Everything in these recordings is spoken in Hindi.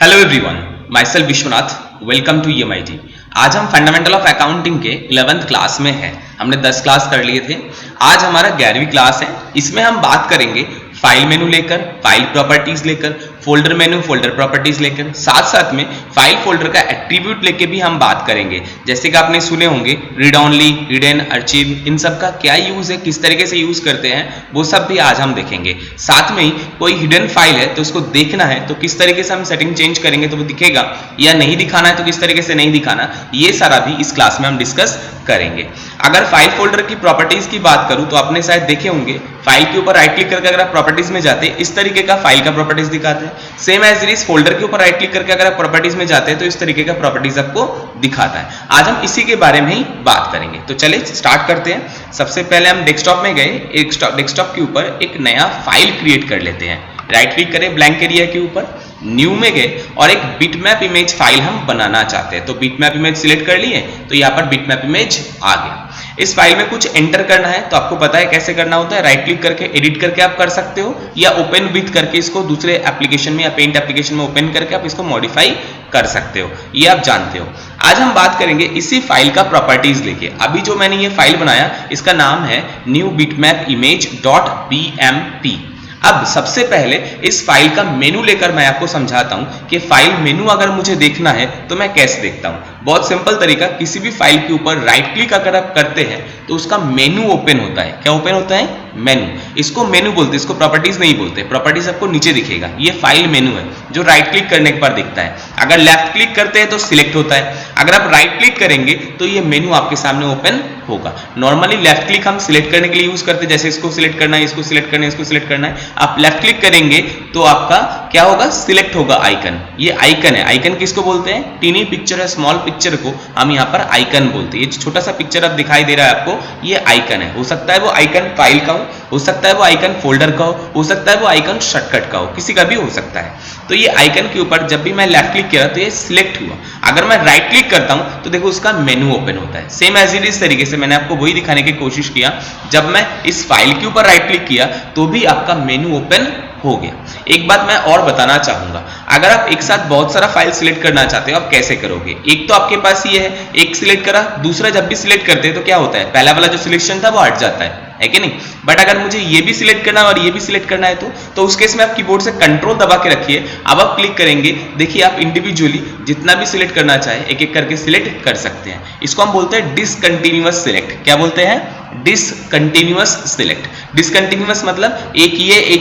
Hello everyone, my self Vishwanath, welcome to EMIT। आज हम फंडामेंटल ऑफ अकाउंटिंग के 11th क्लास में हैं। हमने 10 क्लास कर लिए थे। आज हमारा 11वीं क्लास है। इसमें हम बात करेंगे फाइल मेनू लेकर, फाइल प्रॉपर्टीज लेकर, फोल्डर मेनू, फोल्डर प्रॉपर्टीज लेकर, साथ साथ में फाइल फोल्डर का एट्रीब्यूट लेके भी हम बात करेंगे। जैसे कि आपने सुने होंगे read only, read and archive, इन सब का क्या यूज है, किस तरीके से यूज करते हैं, वो सब भी आज हम देखेंगे। साथ में ही कोई हिडन फाइल है तो उसको देखना है तो किस तरीके से हम सेटिंग चेंज करेंगे तो वो दिखेगा, या नहीं दिखाना है तो किस तरीके से नहीं दिखाना, ये सारा भी इस क्लास में हम डिस्कस करेंगे। अगर फाइल फोल्डर की प्रॉपर्टीज की बात करूं तो आपने शायद देखे होंगे, फाइल के ऊपर राइट क्लिक करके अगर आप प्रॉपर्टीज में जाते हैं इस तरीके का फाइल का प्रॉपर्टीज दिखाते हैं। Same as it is folder के ऊपर राइट क्लिक करके अगर आप प्रॉपर्टीज में जाते हैं तो इस तरीके का प्रॉपर्टीज आपको दिखाता है। आज हम इसी के बारे में ही बात करेंगे। तो चलिए स्टार्ट करते हैं। सबसे पहले हम डेस्कटॉप में गए, एक डेस्कटॉप के ऊपर एक नया फाइल क्रिएट कर लेते हैं। राइट क्लिक करें ब्लैंक एरिया के ऊपर, न्यू में गए और एक बिटमैप इमेज फाइल हम बनाना चाहते हैं। तो बिटमैप इमेज सिलेक्ट कर लिए, तो यहाँ पर बिटमैप इमेज आ गया। इस फाइल में कुछ एंटर करना है तो आपको पता है कैसे करना होता है। राइट क्लिक करके एडिट करके आप कर सकते हो, या ओपन विथ करके इसको दूसरे एप्लीकेशन में या पेंट एप्लीकेशन में ओपन करके आप इसको मॉडिफाई कर सकते हो, ये आप जानते हो। आज हम बात करेंगे इसी फाइल का प्रॉपर्टीज लेके। अभी जो मैंने ये फाइल बनाया इसका नाम है न्यू बिटमैप इमेज .bmp। अब सबसे पहले इस फाइल का मेनू लेकर मैं आपको समझाता हूं कि फाइल मेनू अगर मुझे देखना है तो मैं कैसे देखता हूं। बहुत सिंपल तरीका, किसी भी फाइल के ऊपर राइट क्लिक अगर आप करते हैं तो उसका मेनू ओपन होता है। क्या ओपन होता है? मेनू। इसको मेनू बोलते हैं, इसको प्रॉपर्टीज नहीं बोलते। प्रॉपर्टीज आपको नीचे दिखेगा, ये फाइल मेनू है जो राइट क्लिक करने के बाद दिखता है। अगर लेफ्ट क्लिक करते हैं तो सिलेक्ट होता है। अगर आप राइट क्लिक करेंगे तो ये मेनू आपके सामने ओपन होगा। नॉर्मली लेफ्ट क्लिक हम सिलेक्ट करने के लिए यूज करते हैं, जैसे इसको सिलेक्ट करना है, इसको सिलेक्ट करना है, इसको सिलेक्ट करना है। आप लेफ्ट क्लिक करेंगे तो आपका क्या होगा? सिलेक्ट होगा आइकन। ये आइकन है। आइकन किसको बोलते हैं? टीनी पिक्चर है, स्मॉल पिक्चर को हम यहाँ पर आइकन बोलते हैं। ये छोटा सा पिक्चर अब दिखाई दे रहा है आपको, ये आइकन है। हो सकता है वो आइकन फाइल का हो सकता है वो आइकन फोल्डर का हो सकता है वो आइकन शॉर्टकट का हो, किसी का भी हो सकता है। तो ये आइकन के ऊपर जब भी मैं लेफ्ट क्लिक किया तो ये सिलेक्ट हुआ। अगर मैं राइट क्लिक करता हूं तो देखो उसका मेनू ओपन होता है। सेम एज इट इज तरीके से मैंने आपको वही दिखाने की कोशिश किया। जब मैं इस फाइल के ऊपर राइट क्लिक किया तो भी आपका मेनू ओपन हो गया। एक बात मैं और बताना चाहूंगा, अगर आप एक साथ बहुत सारा फाइल सिलेक्ट करना चाहते हो आप कैसे करोगे? एक तो आपके पास ये है, एक सिलेक्ट करा, दूसरा जब भी सिलेक्ट करते हैं तो क्या होता है? पहला वाला जो सिलेक्शन था वो हट जाता है कि नहीं? बट अगर मुझे ये भी सिलेक्ट करना है और ये भी सिलेक्ट करना है तो उस केस में आप कीबोर्ड से कंट्रोल दबा के रखिए। अब आप क्लिक करेंगे, देखिए आप इंडिविजुअली जितना भी सिलेक्ट करना चाहे एक एक करके सिलेक्ट कर सकते हैं। इसको हम बोलते हैं डिसकंटिन्यूअस सिलेक्ट। क्या बोलते हैं? Discontinuous select. डिसकंटिन्यूअस मतलब एक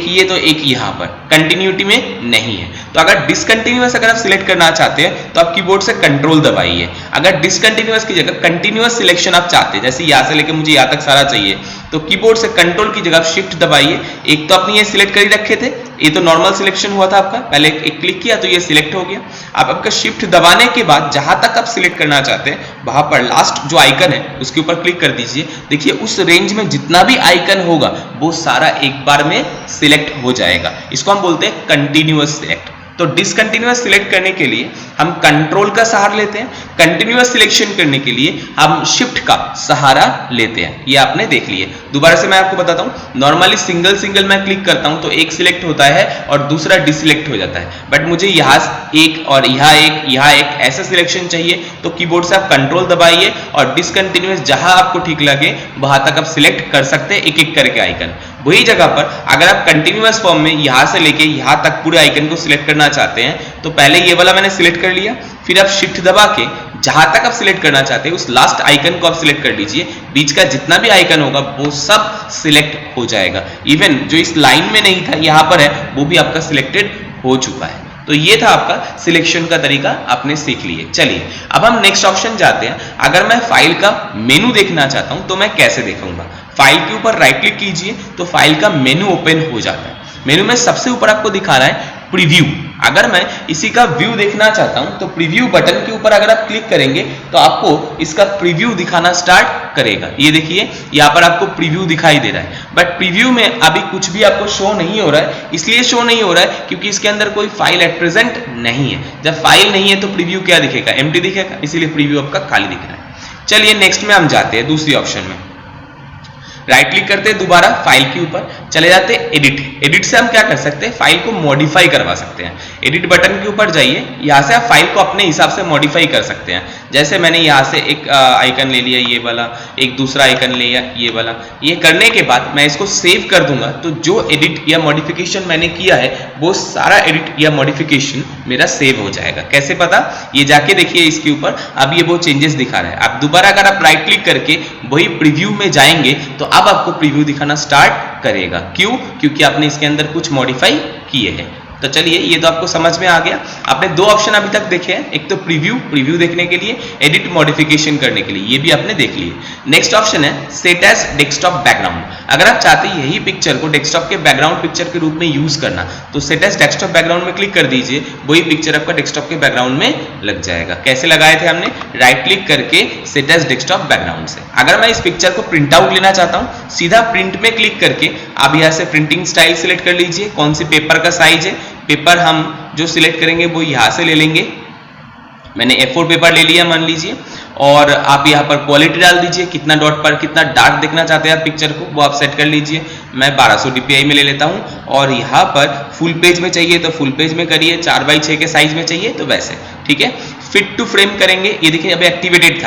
ये तो एक यहां पर, कंटिन्यूटी में नहीं है। तो अगर डिसकंटिन्यूअस अगर आप सिलेक्ट करना चाहते हैं तो आप कीबोर्ड से कंट्रोल दबाइए। अगर डिसकंटिन्यूअस की जगह कंटिन्यूअस सिलेक्शन आप चाहते हैं, जैसे यहां से लेके मुझे यहां तक सारा चाहिए, तो कीबोर्ड से कंट्रोल की जगह शिफ्ट दबाइए। एक तो आपने ये सिलेक्ट कर ही रखे थे, ये तो नॉर्मल सिलेक्शन हुआ था आपका, पहले एक क्लिक किया तो ये सिलेक्ट हो गया। अब आपका शिफ्ट दबाने के बाद जहां तक आप सिलेक्ट करना चाहते हैं वहां पर लास्ट जो आइकन है उसके ऊपर क्लिक कर दीजिए। देखिए उस रेंज में जितना भी आइकन होगा वो सारा एक बार में सिलेक्ट हो जाएगा। इसको हम बोलते हैं कंटिन्यूअस सिलेक्ट। तो डिसकंटिन्यूअस सिलेक्ट करने के लिए हम कंट्रोल का सहारा लेते हैं, कंटिन्यूअस सिलेक्शन करने के लिए हम शिफ्ट का सहारा लेते हैं। ये आपने देख लिए। दोबारा से मैं आपको बताता हूं, नॉर्मली सिंगल मैं क्लिक करता हूं तो एक सिलेक्ट होता है और दूसरा डिसलेक्ट हो जाता है। बट मुझे यहां एक और यहां एक ऐसा सिलेक्शन चाहिए तो कीबोर्ड से आप कंट्रोल दबाइए और डिसकंटिन्यूअस जहां आपको ठीक लगे वहां तक आप सिलेक्ट कर सकते हैं एक एक करके आइकन। वही जगह पर अगर आप कंटिन्यूअस फॉर्म में यहां से लेके यहां तक पूरे आइकन को सिलेक्ट करना चाहते हैं तो पहले ये वाला मैंने सिलेक्ट कर लिया, फिर आप शिफ्ट दबा के जहां तक आप सिलेक्ट करना चाहते हैं उस लास्ट आइकन को आप सिलेक्ट कर लीजिए। बीच का जितना भी आइकन होगा वो सब सिलेक्ट हो जाएगा। इवन जो इस लाइन में नहीं था यहां पर है वो भी आपका सिलेक्टेड हो चुका है। तो ये था आपका सिलेक्शन का तरीका, आपने सीख लिए। चलिए अब हम नेक्स्ट ऑप्शन जाते हैं। अगर मैं फाइल का मेनू देखना चाहता हूं तो मैं कैसे देखूंगा? फाइल के ऊपर राइट क्लिक कीजिए तो फाइल का मेनू ओपन हो जाता है। मेनू में सबसे ऊपर आपको दिखा रहा है प्रीव्यू। अगर मैं इसी का व्यू देखना चाहता हूं तो प्रीव्यू बटन के ऊपर अगर आप क्लिक करेंगे तो आपको इसका प्रीव्यू दिखाना स्टार्ट करेगा। ये देखिए यहां पर आपको प्रीव्यू दिखाई दे रहा है, बट प्रीव्यू में अभी कुछ भी आपको शो नहीं हो रहा है। इसलिए शो नहीं हो रहा है क्योंकि इसके अंदर कोई फाइल एट प्रेजेंट नहीं है। जब फाइल नहीं है तो प्रीव्यू क्या दिखेगा? एम्प्टी दिखेगा, इसीलिए प्रीव्यू आपका खाली दिख रहा है। चलिए नेक्स्ट में हम जाते हैं दूसरी ऑप्शन में। राइट क्लिक करते हैं दोबारा फाइल के ऊपर, चले जाते हैं एडिट। एडिट से हम क्या कर सकते हैं, फाइल को मॉडिफाई करवा सकते हैं। एडिट बटन के ऊपर जाइए, यहाँ से आप फाइल को अपने हिसाब से मॉडिफाई कर सकते हैं। जैसे मैंने यहाँ से एक आइकन ले लिया ये वाला, एक दूसरा आइकन ले लिया ये वाला। ये करने के बाद मैं इसको सेव कर दूंगा तो जो एडिट या मॉडिफिकेशन मैंने किया है वो सारा एडिट या मॉडिफिकेशन मेरा सेव हो जाएगा। कैसे पता, ये जाके देखिए इसके ऊपर, अब ये वो चेंजेस दिखा रहा है। आप दोबारा अगर आप राइट क्लिक करके वही प्रीव्यू में जाएंगे तो अब आपको प्रीव्यू दिखाना स्टार्ट करेगा। क्यों? क्योंकि आपने इसके अंदर कुछ मॉडिफाई किए हैं। तो चलिए, ये तो आपको समझ में आ गया। आपने दो ऑप्शन अभी तक देखे हैं, एक तो प्रीव्यू देखने के लिए, एडिट मॉडिफिकेशन करने के लिए, ये भी आपने देख लिए। नेक्स्ट ऑप्शन है सेट एज डेस्कटॉप बैकग्राउंड। अगर आप चाहते हैं यही पिक्चर को डेस्कटॉप के बैकग्राउंड पिक्चर के रूप में यूज करना तो सेट एज डेस्कटॉप बैकग्राउंड में क्लिक कर दीजिए, वही पिक्चर आपका डेस्कटॉप के बैकग्राउंड में लग जाएगा। कैसे लगाए थे हमने, राइट क्लिक करके सेट एज डेस्कटॉप बैकग्राउंड से। अगर मैं इस पिक्चर को प्रिंट आउट लेना चाहता हूं, सीधा प्रिंट में क्लिक करके आप यहां से प्रिंटिंग स्टाइल सिलेक्ट कर लीजिए, कौन सी पेपर का साइज है। पेपर हम जो सिलेक्ट करेंगे वो यहां से ले लेंगे। मैंने A4 पेपर ले लिया मान लीजिए, और आप यहाँ पर क्वालिटी डाल दीजिए, कितना डॉट पर कितना डार्क देखना चाहते हैं आप पिक्चर को वो आप सेट कर लीजिए। मैं 1200 DPI में ले लेता हूँ, और यहाँ पर फुल पेज में चाहिए तो फुल पेज में करिए, 4x6 के साइज में चाहिए तो वैसे, ठीक है। फिट टू फ्रेम करेंगे, ये देखिए अभी एक्टिवेटेड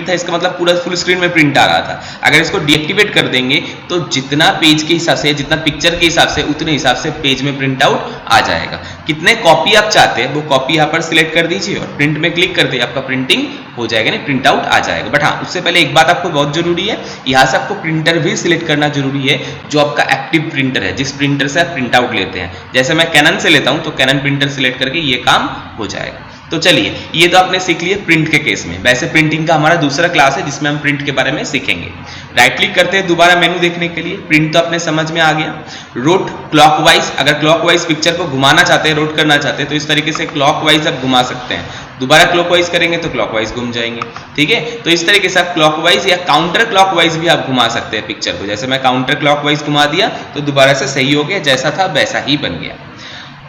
था, इसका मतलब पूरा फुल स्क्रीन में प्रिंट आ रहा था। अगर इसको डीएक्टिवेट कर देंगे तो जितना पेज के हिसाब से, जितना पिक्चर के हिसाब से, उतने हिसाब से पेज में प्रिंट आउट आ जाएगा। कितने कॉपी आप चाहते हैं वो कॉपी यहाँ पर सिलेक्ट कर दीजिए और प्रिंट में क्लिक कर दिए, आपका प्रिंटिंग हो जाएगा, नहीं प्रिंट आउट आ जाएगा। बट हाँ, उससे पहले एक बात आपको बहुत जरूरी है, यहाँ से आपको प्रिंटर भी सिलेक्ट करना जरूरी है, जो आपका एक्टिव प्रिंटर है, जिस प्रिंटर से आप प्रिंट आउट लेते हैं। जैसे मैं कैनन से लेता हूं तो कैनन प्रिंटर सिलेक्ट करके ये काम हो जाएगा। तो चलिए, ये तो आपने सीख लिया प्रिंट के केस में। वैसे प्रिंटिंग का हमारा दूसरा क्लास है जिसमें हम प्रिंट के बारे में सीखेंगे। राइट क्लिक करते हैं दोबारा मेनू देखने के लिए। प्रिंट तो अपने समझ में आ गया। रोट क्लॉकवाइज, अगर क्लॉकवाइज पिक्चर को घुमाना चाहते हैं, रोट करना चाहते हैं तो इस तरीके से क्लॉकवाइज आप घुमा सकते हैं। दोबारा क्लॉकवाइज करेंगे तो क्लॉकवाइज घूम जाएंगे, ठीक है। तो इस तरीके से आप क्लॉकवाइज या काउंटर क्लॉकवाइज भी आप घुमा सकते हैं पिक्चर को। जैसे मैं काउंटर क्लॉकवाइज घुमा दिया तो दोबारा से सही हो गया, जैसा था वैसा ही बन गया।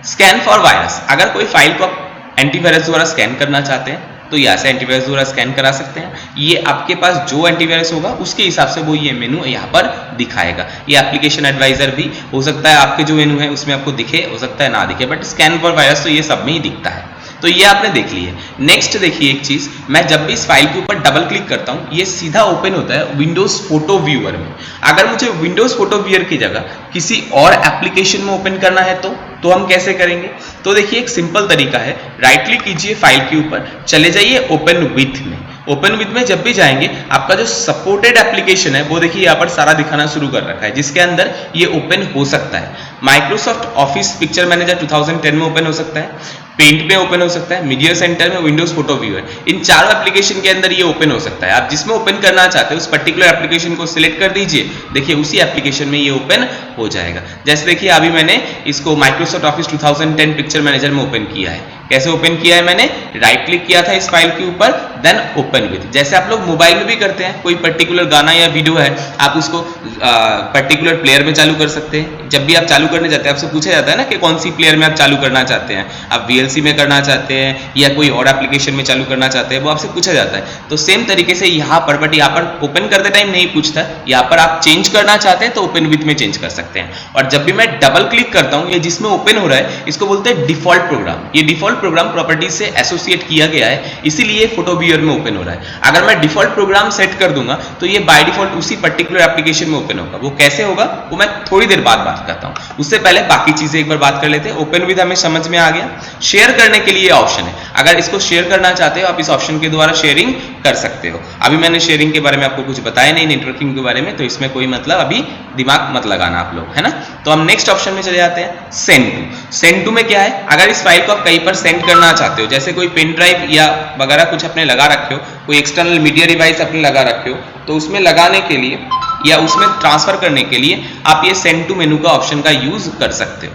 स्कैन फॉर वायरस, अगर कोई फाइल को आप एंटीवायरस द्वारा स्कैन करना चाहते हैं तो यहाँ से एंटीवायरस द्वारा स्कैन करा सकते हैं। ये आपके पास जो एंटीवायरस होगा उसके हिसाब से वो ये मेनू यहाँ पर दिखाएगा। ये एप्लीकेशन एडवाइजर भी हो सकता है, आपके जो मेनू है उसमें आपको दिखे, हो सकता है ना दिखे, बट स्कैन फॉर वायरस तो ये सब में ही दिखता है। तो ये आपने देख ली है। नेक्स्ट देखिए एक चीज, मैं जब भी इस फाइल के ऊपर डबल क्लिक करता हूं ये सीधा ओपन होता है विंडोज फोटो व्यूअर में। अगर मुझे विंडोज फोटो व्यूअर की जगह किसी और एप्लीकेशन में ओपन करना है तो हम कैसे करेंगे? तो देखिए एक सिंपल तरीका है, राइट क्लिक कीजिए फाइल के ऊपर, चले जाइए ओपन विथ में। ओपन विथ में जब भी जाएंगे आपका जो सपोर्टेड एप्लीकेशन है वो देखिए यहाँ पर सारा दिखाना शुरू कर रखा है, जिसके अंदर ये ओपन हो सकता है। माइक्रोसॉफ्ट ऑफिस पिक्चर मैनेजर 2010 में ओपन हो सकता है, पेंट में ओपन हो सकता है, मीडिया सेंटर में, विंडोज फोटो व्यूअर, इन चारों एप्लीकेशन के अंदर ये ओपन हो सकता है। आप जिसमें ओपन करना चाहते हैं उस पर्टिकुलर एप्लीकेशन को सिलेक्ट कर दीजिए, देखिए उसी एप्लीकेशन में ये ओपन हो जाएगा। जैसे देखिए अभी मैंने इसको माइक्रोसॉफ्ट ऑफिस 2010 पिक्चर मैनेजर में ओपन किया है। कैसे ओपन किया है? मैंने राइट क्लिक किया था इस फाइल के ऊपर, देन ओपन विथ। जैसे आप लोग मोबाइल में भी करते हैं, कोई पर्टिकुलर गाना या वीडियो है, आप उसको पर्टिकुलर प्लेयर में चालू कर सकते हैं। जब भी आप चालू करने जाते हैं आपसे पूछा जाता है ना कि कौन सी प्लेयर में आप चालू करना चाहते हैं, आप VLC में करना चाहते हैं या कोई और एप्लीकेशन में चालू करना चाहते हैं, वो आपसे पूछा जाता है। तो सेम तरीके से यहाँ पर, बट यहाँ पर ओपन करते टाइम नहीं पूछता, यहाँ पर आप चेंज करना चाहते हैं तो ओपन विथ में चेंज कर सकते हैं। और जब भी मैं डबल क्लिक करता हूँ, ये जिसमें ओपन हो रहा है इसको बोलते हैं डिफॉल्ट प्रोग्राम। ये डिफॉल्ट प्रोग्राम प्रॉपर्टी से एसोसिएट किया गया है, इसीलिए फोटो व्यूअर में ओपन हो रहा है। अगर मैं डिफॉल्ट प्रोग्राम सेट कर दूंगा तो ये बाय डिफॉल्ट उसी पर्टिकुलर एप्लीकेशन में ओपन होगा। वो कैसे होगा वो मैं थोड़ी देर बाद बात करता हूं। उससे पहले बाकी चीजें एक बार बात कर लेते हैं। ओपन विद हमें समझ में आ गया। शेयर करने के लिए ऑप्शन है, अगर इसको शेयर करना चाहते हो आप इस ऑप्शन के द्वारा शेयरिंग कर सकते हो। अभी मैंने शेयरिंग के बारे में आपको कुछ बताया नहीं, नेटवर्किंग के बारे में, तो इसमें कोई मतलब अभी दिमाग मत लगाना आप लोग, है ना। तो हम नेक्स्ट ऑप्शन में चले जाते हैं, सेंड टू। सेंड टू में क्या है? अगर इस फाइल को आप कहीं पर सेंड करना चाहते हो, जैसे कोई पेन ड्राइव या वगैरह कुछ अपने लगा रखे हो, कोई एक्सटर्नल मीडिया डिवाइस अपने लगा रखे हो, तो उसमें लगाने के लिए या उसमें ट्रांसफर करने के लिए आप ये सेंड टू मेनू का ऑप्शन का यूज कर सकते हो।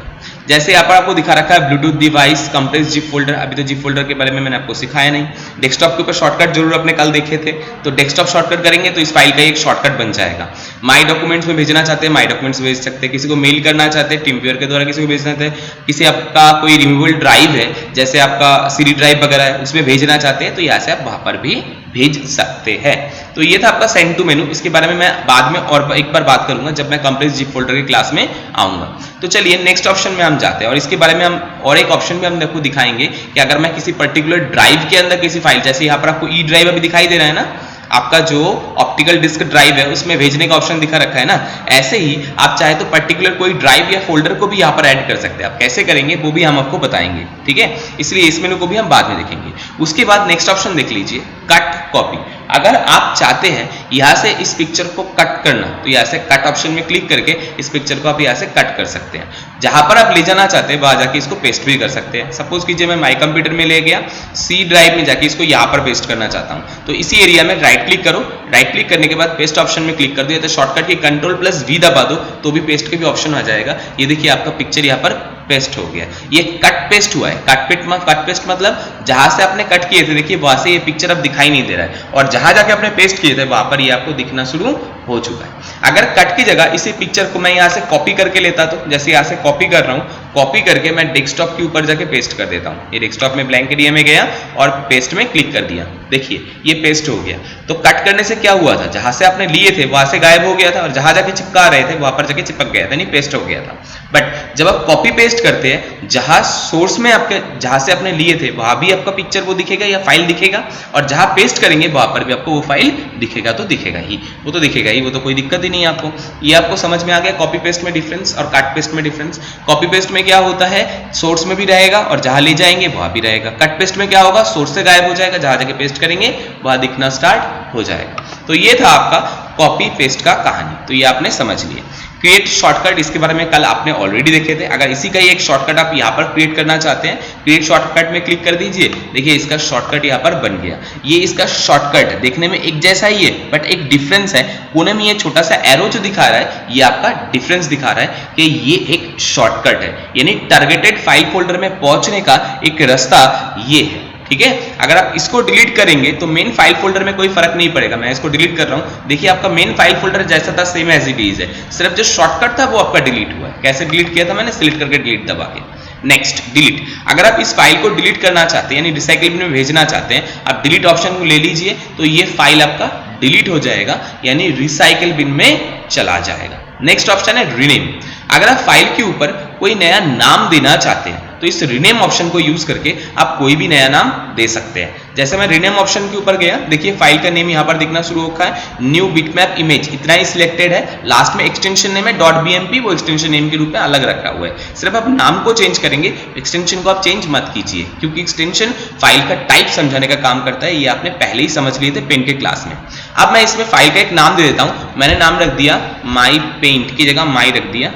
जैसे यहाँ पर आपको दिखा रखा है Bluetooth device, compress zip folder. अभी तो जिप फोल्डर के बारे में मैंने आपको सिखाया नहीं। डेस्कटॉप के ऊपर शॉर्टकट जरूर अपने कल देखे थे, तो डेस्कटॉप शॉर्टकट करेंगे तो इस फाइल का एक शॉर्टकट बन जाएगा। माई डॉक्यूमेंट्स में भेजना चाहते हैं, माई डॉक्यूमेंट्स भेज सकते हैं। किसी को मेल करना चाहते हैं, टीमव्यूअर के द्वारा किसी को भेजना चाहते हैं। किसी आपका कोई रिमूवेबल ड्राइव है, जैसे आपका सीडी ड्राइव वगैरह है, उसमें भेजना चाहते हैं तो यहाँ से आप वहां पर भी भेज सकते हैं। तो ये था आपका सेंड टू मेनू। इसके बारे में मैं बाद में और एक बार बात करूंगा जब मैं कंप्रेस जिप फोल्डर की क्लास में आऊंगा। तो चलिए नेक्स्ट ऑप्शन में हम जाते हैं और इसके बारे में हम और एक ऑप्शन भी हम आपको दिखाएंगे कि अगर मैं किसी पर्टिकुलर ड्राइव के अंदर किसी फाइल, जैसे यहाँ पर आपको ई ड्राइव अभी दिखाई दे रहा है ना, आपका जो ऑप्टिकल डिस्क ड्राइव है उसमें भेजने का ऑप्शन दिखा रखा है ना, ऐसे ही आप चाहे तो पर्टिकुलर कोई ड्राइव या फोल्डर को भी यहाँ पर ऐड कर सकते हैं। आप कैसे करेंगे वो भी हम आपको बताएंगे, ठीक है। इसलिए इस मेनू को भी हम बाद में देखेंगे। उसके बाद नेक्स्ट ऑप्शन देख लीजिए, कट कॉपी। अगर आप चाहते हैं यहाँ से इस पिक्चर को कट करना तो यहाँ से कट ऑप्शन में क्लिक करके इस पिक्चर को आप यहाँ से कट कर सकते हैं। जहां पर आप ले जाना चाहते हैं वहां जाके इसको पेस्ट भी कर सकते हैं। सपोज कीजिए मैं माई कंप्यूटर में ले गया, सी ड्राइव में जाके इसको यहाँ पर पेस्ट करना चाहता हूं, तो इसी एरिया में राइट क्लिक करो, राइट क्लिक करने के बाद पेस्ट ऑप्शन में क्लिक कर दिया तो शॉर्टकट की Ctrl+V दबा दो तो भी पेस्ट के भी ऑप्शन आ जाएगा। ये देखिए आपका पिक्चर यहाँ पर पेस्ट हो गया। ये कट पेस्ट हुआ है। कट पेस्ट मतलब जहां से आपने कट किए थे, देखिए वहां से ये पिक्चर अब दिखाई नहीं दे रहा है और जहां जाके आपने पेस्ट किए थे वहां पर ये आपको दिखना शुरू हो चुका है। अगर कट की जगह इसी पिक्चर को मैं यहाँ से कॉपी करके लेता तो जैसे यहाँ से कॉपी कर रहा हूँ, कॉपी करके मैं डेस्कटॉप के ऊपर जाके पेस्ट कर देता हूँ। ये डेस्कटॉप में ब्लैंक एरिया में गया और पेस्ट में क्लिक कर दिया, देखिए ये पेस्ट हो गया। तो कट करने से क्या हुआ था, जहां से आपने लिए थे वहां से गायब हो गया था और जहां जाके चिपका रहे थे वहां पर जाके चिपक गया था, नहीं पेस्ट हो गया था। बट जब आप कॉपी पेस्ट करते हैं, जहां सोर्स में आपके जहां से आपने लिए थे वहां भी आपका पिक्चर वो दिखेगा या फाइल दिखेगा, और जहां पेस्ट करेंगे वहां पर भी आपको वो फाइल दिखेगा तो दिखेगा ही, वो तो दिखेगा ही, वो तो कोई दिक्कत ही नहीं है आपको। ये आपको समझ में आ गया कॉपी पेस्ट में डिफरेंस और कट पेस्ट में डिफरेंस। कॉपी पेस्ट में क्या होता है, सोर्स में भी रहेगा और जहां ले जाएंगे वहां भी रहेगा। कट पेस्ट में क्या होगा, सोर्स से गायब हो जाएगा, जहां जाके पेस्ट करेंगे वहां दिखना स्टार्ट हो जाएगा। तो ये था आपका कॉपी पेस्ट का कहानी, तो ये आपने समझ लिया। क्रिएट शॉर्टकट, इसके बारे में कल आपने ऑलरेडी देखे थे। अगर इसी का ही एक शॉर्टकट आप यहाँ पर क्रिएट करना चाहते हैं, क्रिएट शॉर्टकट में क्लिक कर दीजिए, देखिए इसका शॉर्टकट यहाँ पर बन गया। ये इसका शॉर्टकट देखने में एक जैसा ही है बट एक डिफरेंस है। कोने में ये छोटा सा एरो जो दिखा रहा है ये आपका डिफरेंस दिखा रहा है कि ये एक शॉर्टकट है, यानी टारगेटेड फाइल फोल्डर में पहुंचने का एक रास्ता ये है, ठीक है। अगर आप इसको डिलीट करेंगे तो मेन फाइल फोल्डर में कोई फर्क नहीं पड़ेगा। मैं इसको डिलीट कर रहा हूं, देखिए आपका मेन फाइल फोल्डर जैसा था सेम एज इट इज है, सिर्फ जो शॉर्टकट था वो आपका डिलीट हुआ है। कैसे डिलीट किया था मैंने, सिलेक्ट करके डिलीट दबा के। नेक्स्ट डिलीट, अगर आप इस फाइल को डिलीट करना चाहते हैं यानी रिसाइकल बिन में भेजना चाहते हैं, आप डिलीट ऑप्शन को ले लीजिए तो ये फाइल आपका डिलीट हो जाएगा यानी रिसाइकल बिन में चला जाएगा। नेक्स्ट ऑप्शन है रीनेम। अगर आप फाइल के ऊपर कोई नया नाम देना चाहते हैं तो इस रीनेम ऑप्शन को यूज करके आप कोई भी नया नाम दे सकते हैं। जैसे मैं रीनेम ऑप्शन के ऊपर गया, देखिए फाइल का नेम यहाँ पर दिखना शुरू होगा है, न्यू बिटमैप इमेज, इतना ही सिलेक्टेड है। लास्ट में एक्सटेंशन नेम है .bmp, वो एक्सटेंशन नेम के रूप में अलग रखा हुआ है। सिर्फ आप नाम को चेंज करेंगे, एक्सटेंशन को आप चेंज मत कीजिए क्योंकि एक्सटेंशन फाइल का टाइप समझाने का काम करता है। ये आपने पहले ही समझ लिए थे पेंट के क्लास में। अब मैं इसमें फाइल का एक नाम दे देता हूं। मैंने नाम रख दिया माई पेंट की जगह माई रख दिया।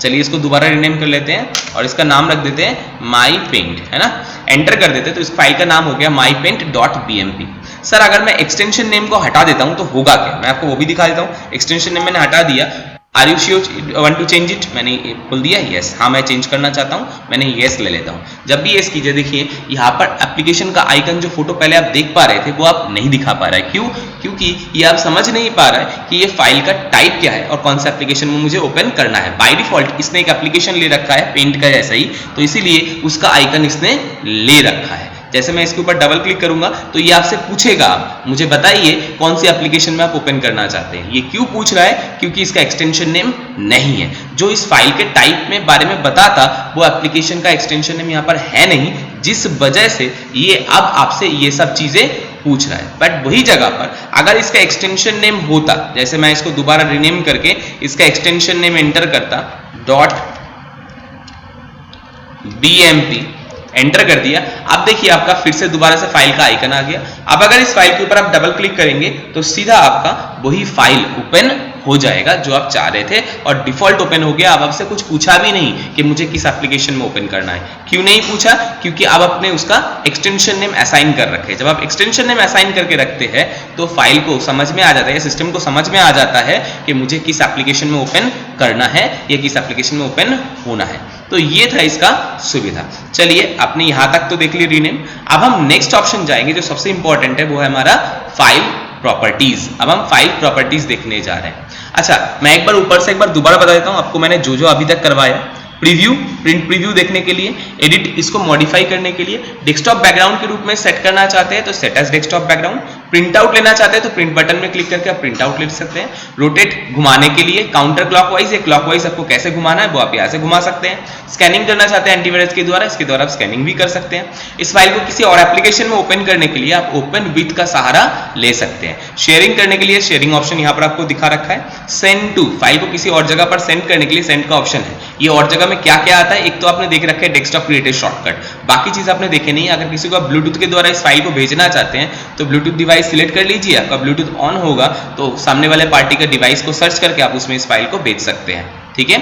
चलिए इसको दोबारा रीनेम कर लेते हैं और इसका नाम रख देते हैं माई पेंट, है ना। एंटर कर देते हैं तो इस फाइल का नाम हो गया mypaint.bmp। सर अगर मैं एक्सटेंशन नेम को हटा देता हूं तो होगा क्या, मैं आपको वो भी दिखा देता हूं। एक्सटेंशन नेम मैंने हटा दिया, are you sure want to change it, मैंने बोल दिया यस, हाँ मैं चेंज करना चाहता हूं, मैंने यस ले लेता हूं। जब भी यस कीजिए, देखिए यहाँ पर एप्लीकेशन का आइकन जो फोटो पहले आप देख पा रहे थे वो आप नहीं दिखा पा रहा है। क्यों, क्योंकि ये आप समझ नहीं पा रहा है कि ये फाइल का टाइप क्या है और कौन सा एप्लीकेशन में मुझे ओपन करना है। बाय डिफॉल्ट इसने एक एप्लीकेशन ले रखा है पेंट का जैसा ही, तो इसीलिए उसका आइकन इसने ले रखा है। जैसे मैं इसके ऊपर डबल क्लिक करूंगा तो ये आपसे पूछेगा मुझे बताइए कौन सी एप्लीकेशन में आप ओपन करना चाहते हैं। ये क्यों पूछ रहा है, क्योंकि इसका एक्सटेंशन नेम नहीं है। जो इस फाइल के टाइप में बारे में बताता वो एप्लीकेशन का एक्सटेंशन नेम यहाँ पर है नहीं, जिस वजह से ये अब आपसे ये सब चीजें पूछ रहा है। बट वही जगह पर अगर इसका एक्सटेंशन नेम होता, जैसे मैं इसको दोबारा रीनेम करके इसका एक्सटेंशन नेम एंटर करता .bmp, एंटर कर दिया। अब देखिए आपका फिर से दोबारा से फाइल का आइकन आ गया। अब अगर इस फाइल के ऊपर आप डबल क्लिक करेंगे तो सीधा आपका वही फाइल ओपन हो जाएगा जो आप चाह रहे थे और डिफॉल्ट ओपन हो गया। अब आपसे कुछ पूछा भी नहीं कि मुझे किस एप्लीकेशन में ओपन करना है। क्यों नहीं पूछा, क्योंकि अब आपने उसका एक्सटेंशन नेम असाइन कर रखे। जब आप एक्सटेंशन नेम असाइन करके रखते हैं तो फाइल को समझ में आ जाता है, सिस्टम को समझ में आ जाता है कि मुझे किस एप्लीकेशन में ओपन करना है या किस एप्लीकेशन में ओपन होना है। तो ये था इसका सुविधा। चलिए आपने यहां तक तो देख ली रीनेम। अब हम नेक्स्ट ऑप्शन जाएंगे जो सबसे इंपॉर्टेंट है, वो है हमारा फाइल प्रॉपर्टीज। अब हम फाइल प्रॉपर्टीज देखने जा रहे हैं। अच्छा मैं एक बार ऊपर से एक बार दोबारा बता देता हूं आपको, मैंने जो जो अभी तक करवाया प्रीव्यू, प्रिंट प्रीव्यू देखने के लिए, एडिट इसको मॉडिफाई करने के लिए, डेस्कटॉप बैकग्राउंड के रूप में सेट करना चाहते हैं तो set as desktop background, print out लेना चाहते हैं तो प्रिंट बटन में क्लिक करके आप प्रिंट आउट ले सकते हैं, रोटेट घुमाने के लिए, काउंटर क्लॉकवाइज या क्लॉकवाइज आपको कैसे घुमाना है वो आप यहाँ से घुमा सकते हैं, स्कैनिंग करना चाहते हैं एंटीवायरस के द्वारा, इसके द्वारा आप स्कैनिंग भी कर सकते हैं। इस फाइल को किसी और एप्लीकेशन में ओपन करने के लिए आप ओपन विथ का सहारा ले सकते हैं। शेयरिंग करने के लिए शेयरिंग ऑप्शन यहाँ पर आपको दिखा रखा है। सेंड टू, फाइल को किसी और जगह पर सेंड करने के लिए सेंड का ऑप्शन है। ये और जगह में क्या क्या आता है, एक तो आपने देख रखा है डेस्कटॉप क्रिएटेड शॉर्टकट, बाकी चीज आपने देखे नहीं। अगर किसी को आप ब्लूटूथ के द्वारा इस फाइल को भेजना चाहते हैं तो ब्लूटूथ डिवाइस सिलेक्ट कर लीजिए, आपका ब्लूटूथ ऑन होगा तो सामने वाले पार्टी का डिवाइस को सर्च करके आप उसमें इस फाइल को भेज सकते हैं। ठीक है,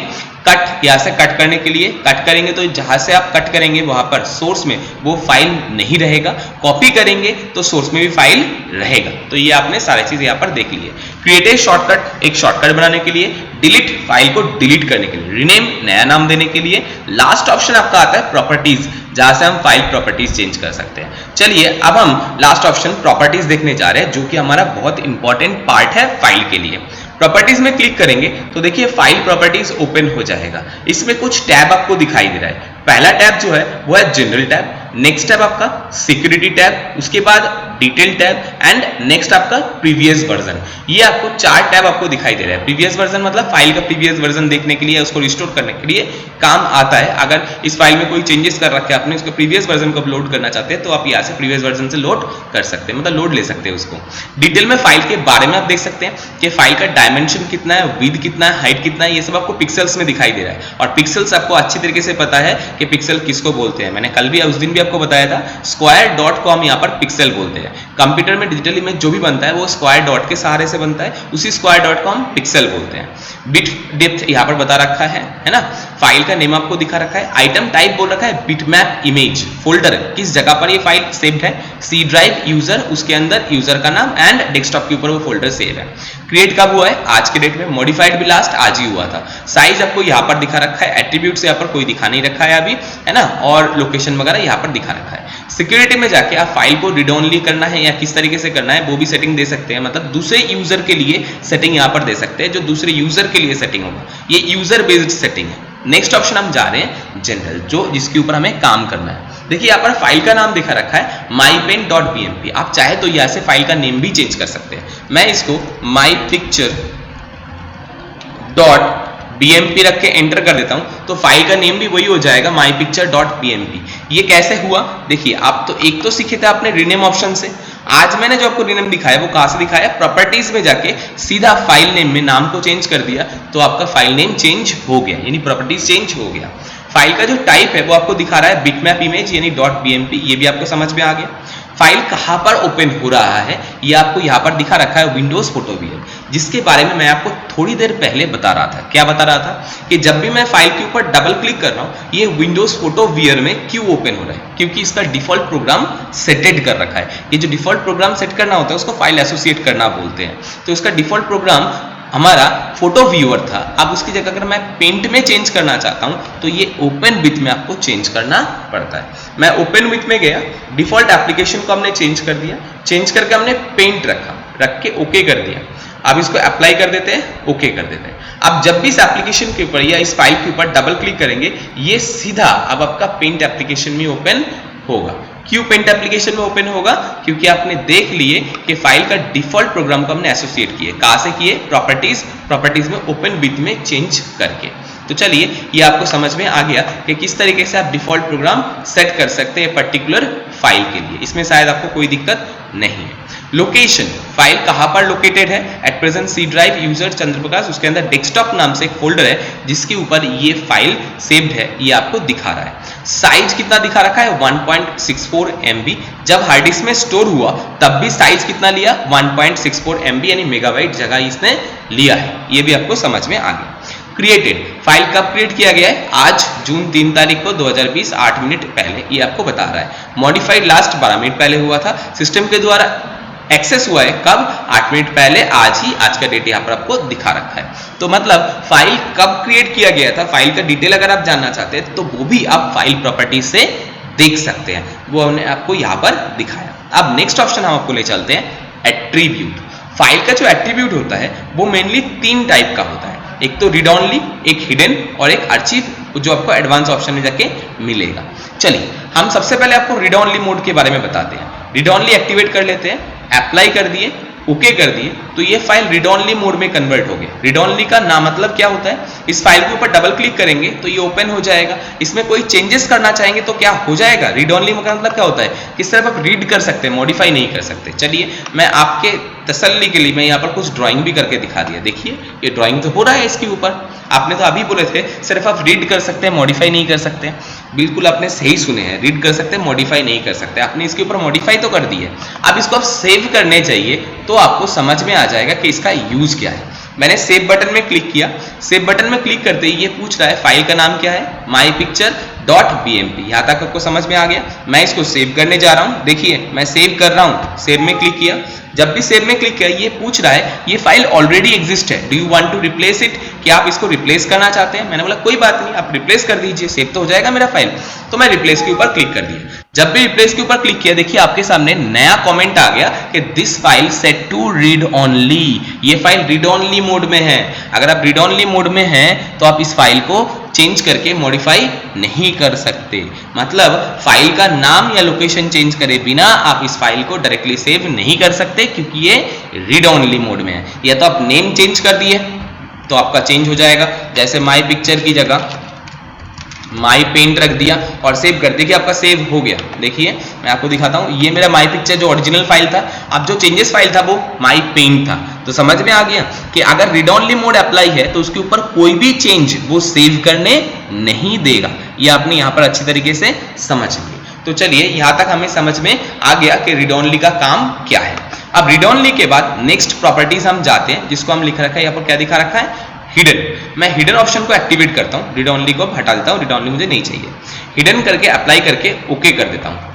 कट, यहाँ से कट करने के लिए कट करेंगे तो जहां से आप कट करेंगे वहां पर सोर्स में वो फाइल नहीं रहेगा, कॉपी करेंगे तो सोर्स में भी फाइल रहेगा। तो ये आपने सारी चीज यहाँ पर देख ली है। क्रिएटेड शॉर्टकट, एक शॉर्टकट बनाने के लिए, डिलीट, फाइल को डिलीट करने के लिए, रीनेम, नया नाम देने के लिए, लास्ट ऑप्शन आपका आता है प्रॉपर्टीज, जहां से हम फाइल प्रॉपर्टीज चेंज कर सकते हैं। चलिए अब हम लास्ट ऑप्शन प्रॉपर्टीज देखने जा रहे हैं, जो कि हमारा बहुत इंपॉर्टेंट पार्ट है फाइल के लिए। प्रॉपर्टीज में क्लिक करेंगे तो देखिए फाइल प्रॉपर्टीज ओपन हो जाएगा। इसमें कुछ टैब आपको दिखाई दे रहा है। पहला टैब जो है वो है जनरल टैब, नेक्स्ट टैब आपका सिक्योरिटी टैब, उसके बाद डिटेल टैब एंड नेक्स्ट आपका प्रीवियस वर्जन। ये आपको 4 टैब आपको दिखाई दे रहा है। प्रीवियस वर्जन मतलब फाइल का प्रीवियस वर्जन देखने के लिए, उसको रिस्टोर करने के लिए काम आता है। अगर इस फाइल में कोई चेंजेस कर रखे आपने, उसको प्रीवियस वर्जन को लोड करना चाहते हैं तो आप यहाँ से प्रीवियस वर्जन से लोड कर सकते हैं, मतलब लोड ले सकते हैं उसको। डिटेल में फाइल के बारे में आप देख सकते हैं कि फाइल का डायमेंशन कितना है, विड्थ कितना है, हाइट कितना है, ये सब आपको पिक्सल्स में दिखाई दे रहा है। और पिक्सल्स आपको अच्छी तरीके से पता है कि पिक्सल किसको बोलते हैं। मैंने कल भी उस दिन भी आपको बताया था, स्क्वायर डॉट को हम यहाँ पर पिक्सल बोलते हैं। कंप्यूटर में डिजिटल इमेज जो भी बनता है वो स्क्वायर डॉट के सहारे से बनता है, उसी स्क्वायर डॉट को हम पिक्सल बोलते हैं। बिट डेप्थ यहाँ पर बता रखा है ना। फाइल का नेम आपको दिखा रखा है। आइटम टाइप बोल रखा है बिटमैप इमेज। फोल्डर, किस जगह पर ये फाइल सेव्ड है, सी ड्राइव, यूजर, उसके अंदर यूजर का नाम एंड डेस्कटॉप के ऊपर वो फोल्डर सेव है। क्रिएट कब हुआ है, आज के डेट में। मॉडिफाइड भी लास्ट आज ही हुआ था। साइज आपको यहाँ पर दिखा रखा है। एट्रीब्यूट्स यहाँ पर कोई दिखा नहीं रखा है अभी, है ना, और लोकेशन वगैरह यहाँ पर दिखा रखा है। सिक्योरिटी में जाके आप फाइल को रीड ओनली करना है या किस तरीके से करना है वो भी सेटिंग दे सकते हैं, मतलब दूसरे यूजर के लिए सेटिंग यहाँ पर दे सकते हैं, जो दूसरे यूजर के लिए सेटिंग होगा। ये यूजर बेस्ड सेटिंग है। नेक्स्ट ऑप्शन हम जा रहे हैं जनरल, जो जिसके ऊपर हमें काम करना है। देखिए यहाँ पर फाइल का नाम दिखा रखा है mypen.bmp। आप चाहे तो यहाँ से फाइल का नेम भी चेंज कर सकते हैं। मैं इसको mypicture.bmp रख के एंटर कर देता हूं तो फाइल का नेम भी वही हो जाएगा, mypicture.bmp। ये कैसे हुआ, देखिए आप तो एक तो सीखे थे आपने रीनेम ऑप्शन से। आज मैंने जो आपको रीनेम दिखाया वो कहां से दिखाया, प्रॉपर्टीज में जाके सीधा फाइल नेम में नाम को चेंज कर दिया तो आपका फाइल नेम चेंज हो गया, यानी प्रॉपर्टीज चेंज हो गया। फाइल का जो टाइप है वो आपको दिखा रहा है बिटमैप इमेज यानी .bmp, ये भी आपको समझ में आ गया। फाइल कहां पर ओपन हो रहा है ये आपको यहां पर दिखा रखा है, विंडोज फोटोवियर, जिसके बारे में मैं आपको थोड़ी देर पहले बता रहा था। क्या बता रहा था कि जब भी मैं फाइल के ऊपर डबल क्लिक कर रहा हूं ये विंडोज फोटोवियर में क्यों ओपन हो रहा है, क्योंकि इसका डिफॉल्ट प्रोग्राम सेटेड कर रखा है। ये जो डिफॉल्ट प्रोग्राम सेट करना होता है उसको फाइल एसोसिएट करना बोलते हैं। तो इसका डिफॉल्ट प्रोग्राम हमारा फोटो व्यूअर था। अब उसकी जगह अगर मैं पेंट में चेंज करना चाहता हूं तो ये ओपन विथ में आपको चेंज करना पड़ता है। मैं ओपन विथ में गया, डिफॉल्ट एप्लीकेशन को हमने चेंज कर दिया, चेंज करके हमने पेंट रख के ओके कर दिया। अब इसको अप्लाई कर देते हैं, ओके कर देते हैं। अब जब भी इस एप्लीकेशन के ऊपर या इस फाइल के ऊपर डबल क्लिक करेंगे ये सीधा अब आपका पेंट एप्लीकेशन में ओपन होगा। क्यों पेंट एप्लीकेशन में ओपन होगा, क्योंकि आपने देख लिए कि फाइल का डिफॉल्ट प्रोग्राम को हमने एसोसिएट किए। कहां से किए, प्रॉपर्टीज में ओपन विथ में चेंज करके। तो चलिए ये आपको समझ में आ गया कि किस तरीके से आप डिफॉल्ट प्रोग्राम सेट कर सकते हैं पर्टिकुलर फाइल के लिए। इसमें शायद आपको कोई दिक्कत नहीं है। लोकेशन, फाइल कहां पर लोकेटेड है, at present C drive, user Chandraprakash, उसके अंदर डेस्कटॉप नाम से एक फोल्डर है जिसके ऊपर ये फाइल सेव्ड है, ये आपको दिखा रहा है। साइज कितना दिखा रखा है, 1.64 MB। जब हार्ड डिस्क में स्टोर हुआ तब भी साइज कितना लिया, 1.64 MB यानी मेगाबाइट जगह इसने लिया है। ये भी आपको समझ में आ गया। क्रिएटेड, फाइल कब क्रिएट किया गया है, आज जून 3 तारीख को 2020 8 मिनट पहले, ये आपको बता रहा है। मॉडिफाइड लास्ट 12 मिनट पहले हुआ था। सिस्टम के द्वारा एक्सेस हुआ है कब, 8 मिनट पहले, आज ही, आज का डेट यहाँ पर आपको दिखा रखा है। तो मतलब फाइल कब क्रिएट किया गया था, फाइल का डिटेल अगर आप जानना चाहते हैं तो वो भी आप फाइल प्रॉपर्टी से देख सकते हैं, वो हमने आपको यहाँ पर दिखाया। अब नेक्स्ट ऑप्शन हम आपको ले चलते हैं एट्रीब्यूट। फाइल का जो एट्रीब्यूट होता है वो मेनली 3 टाइप का होता है, एक तो रीड ओनली, एक हिडन और एक आर्चिव जो आपको एडवांस ऑप्शन में जाके मिलेगा। चलिए हम सबसे पहले आपको रीड ओनली मोड के बारे में बताते हैं। रीड ओनली एक्टिवेट कर लेते हैं, अप्लाई कर दिए, ओके कर दिए, तो ये फाइल रीड ओनली मोड में कन्वर्ट हो गया। रीड ओनली का नाम मतलब क्या होता है, इस फाइल के ऊपर डबल क्लिक करेंगे तो ये ओपन हो जाएगा। इसमें कोई चेंजेस करना चाहेंगे तो क्या हो जाएगा। रीड ओनली का मतलब क्या होता है कि सिर्फ आप रीड कर सकते हैं, मॉडिफाई नहीं कर सकते। चलिए मैं आपके तसल्ली के लिए मैं यहाँ पर कुछ ड्राइंग भी करके दिखा दिया। देखिए ये ड्राइंग तो हो रहा है इसके ऊपर। आपने तो अभी बोले थे सिर्फ आप रीड कर सकते हैं, मॉडिफाई नहीं कर सकते। बिल्कुल आपने सही सुने हैं, रीड कर सकते हैं, मॉडिफाई नहीं कर सकते। आपने इसके ऊपर मॉडिफाई तो कर दी है, अब इसको आप सेव करने चाहिए तो आपको समझ में आ जाएगा कि इसका यूज क्या है। मैंने सेव बटन में क्लिक किया, सेव बटन में क्लिक करते ही ये पूछ रहा है फाइल का नाम क्या है, mypicture.bmp। यहाँ तक आपको समझ में आ गया। मैं इसको सेव करने जा रहा हूँ। देखिए मैं सेव कर रहा हूँ, सेव में क्लिक किया। जब भी सेव में क्लिक किया ये पूछ रहा है ये फाइल ऑलरेडी एग्जिस्ट है, do you want to replace it, क्या आप इसको रिप्लेस करना चाहते हैं। मैंने बोला कोई बात नहीं, आप रिप्लेस कर दीजिए, सेव तो हो जाएगा मेरा फाइल। तो मैं रिप्लेस के ऊपर क्लिक कर दिया। जब भी रिप्लेस के ऊपर क्लिक किया देखिए आपके सामने नया कमेंट आ गया कि this file set to read only. ये फाइल रीड ओनली मोड में है। अगर आप रीड ओनली मोड में हैं तो आप इस फाइल को चेंज करके मॉडिफाई नहीं कर सकते। मतलब फाइल का नाम या लोकेशन चेंज करे बिना आप इस फाइल को डायरेक्टली सेव नहीं कर सकते, क्योंकि ये रीड ओनली मोड में है। या तो आप नेम चेंज कर दिए तो आपका चेंज हो जाएगा, जैसे माई पिक्चर की जगह माई पेंट रख दिया और सेव कर दिया कि आपका सेव हो गया। देखिए मैं आपको दिखाता हूँ, ये मेरा माई पिक्चर जो ओरिजिनल फाइल था, अब जो चेंजेस फाइल था वो माई पेंट था। तो समझ में आ गया कि अगर रीड ओनली मोड अप्लाई है तो उसके ऊपर कोई भी चेंज वो सेव करने नहीं देगा। ये आपने यहाँ पर अच्छी तरीके से समझ लिया। तो चलिए यहाँ तक हमें समझ में आ गया कि रीड ओनली का काम क्या है। अब रीड ओनली के बाद नेक्स्ट प्रॉपर्टीज हम जाते हैं, जिसको हम लिख रखा है यहाँ पर, क्या दिखा रखा है, हिडन। मैं हिडन ऑप्शन को एक्टिवेट करता हूँ, रीड ओनली को हटा देता हूँ, रीड ओनली मुझे नहीं चाहिए। हिडन करके अप्लाई करके ओके कर देता हूँ।